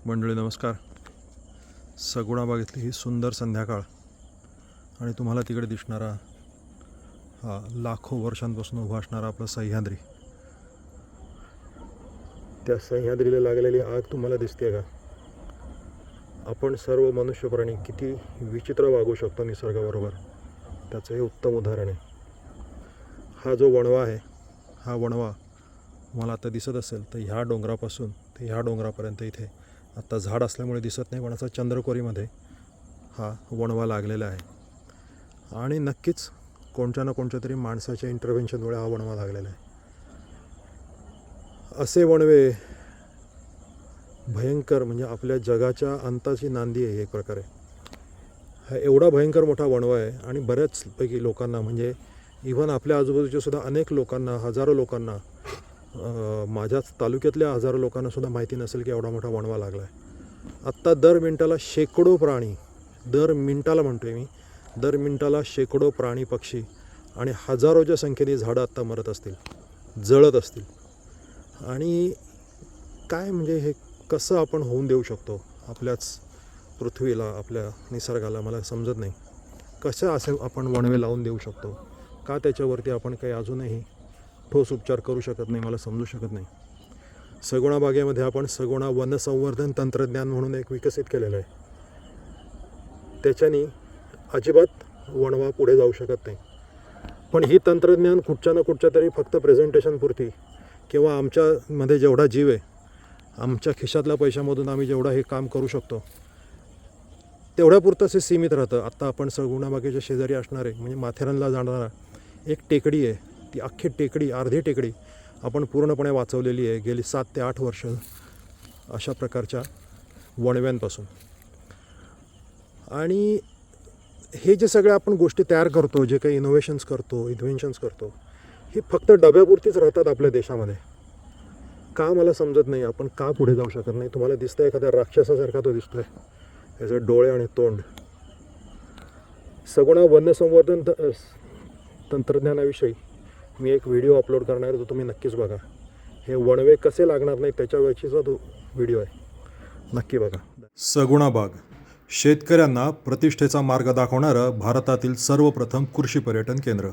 मंडळी नमस्कार. सगुणाबागेतली ही सुंदर संध्याकाळ आणि तुम्हाला तिकडे दिसणारा हा लाखो वर्षांपासून उभा असणारा आपला सह्याद्री. त्या सह्याद्रीला लागलेली आग तुम्हाला दिसते का? आपण सर्व मनुष्य प्राणी किती विचित्र वागू शकतो निसर्गाबरोबर, त्याचं हे उत्तम उदाहरण आहे. हा जो वणवा आहे, हा वणवा मला आता दिसत असेल तर ह्या डोंगरापासून ते ह्या डोंगरापर्यंत इथे आत्ता झाड असल्यामुळे दिसत नाही, पण असा चंद्रकोरीमध्ये हा वणवा लागलेला आहे. आणि नक्कीच कोणत्या ना कोणत्या तरी माणसाच्या इंटरव्हेन्शनमुळे हा वणवा लागलेला आहे. असे वणवे भयंकर, म्हणजे आपल्या जगाच्या अंताची नांदी आहे एक प्रकारे. हा एवढा भयंकर मोठा वणवा आहे आणि बऱ्याचपैकी लोकांना, म्हणजे इव्हन आपल्या आजूबाजूच्या सुद्धा अनेक लोकांना, हजारो लोकांना, माझ्याच तालुक्यातल्या हजारो लोकांना सुद्धा माहिती नसेल की एवढा मोठा वणवा लागला आहे. आत्ता दर मिनटाला शेकडो प्राणी, दर मिनटाला म्हणतोय मी, दर मिनटाला शेकडो प्राणी, पक्षी आणि हजारोच्या संख्येने झाडं आत्ता मरत असतील, जळत असतील. आणि काय म्हणजे हे कसं आपण होऊन देऊ शकतो आपल्याच पृथ्वीला, आपल्या निसर्गाला? मला समजत नाही कसं असे आपण वणवे लावून देऊ शकतो. का त्याच्यावरती आपण काही अजूनही ठोस उपचार करू शकत नाही, मला समजू शकत नाही. सगुणा बागेमध्ये आपण सगुणा वनसंवर्धन तंत्रज्ञान म्हणून एक विकसित केलेलं आहे. त्याच्याने अजिबात वणवा पुढे जाऊ शकत नाही. पण ही तंत्रज्ञान कुठच्या ना कुठच्या तरी फक्त प्रेझेंटेशनपुरती, किंवा आमच्यामध्ये जेवढा जीव आहे, आमच्या खिशातल्या पैशामधून आम्ही जेवढा हे काम करू शकतो तेवढ्यापुरतंच हे सीमित राहतं. आत्ता आपण सगुणा बागेच्या शेजारी असणारे, म्हणजे माथेरानला जाणारा एक टेकडी आहे, ती अख्खी टेकडी, अर्धी टेकडी आपण पूर्णपणे वाचवलेली आहे गेली 7 ते 8 वर्ष अशा प्रकारच्या वणव्यांपासून. आणि हे जे सगळे आपण गोष्टी तयार करतो, जे काही इनोव्हेशन्स करतो, हे फक्त डब्यापुरतीच राहतात आपल्या देशामध्ये. का मला समजत नाही, आपण का पुढे जाऊ शकत नाही? तुम्हाला दिसतंय एखाद्या राक्षसासारखा तो दिसतोय, त्याचे डोळे आणि तोंड. सगुणा वनसंवर्धन तंत्रज्ञानाविषयी मी एक व्हिडिओ अपलोड करणार आहे, तो तुम्ही नक्कीच बघा. हे वणवे कसे लागणार नाही त्याच्यावरचा तो व्हिडिओ आहे, नक्की बघा. सगुणा बाग, शेतकऱ्यांना प्रतिष्ठेचा मार्ग दाखवणारं भारतातील सर्वप्रथम कृषी पर्यटन केंद्र.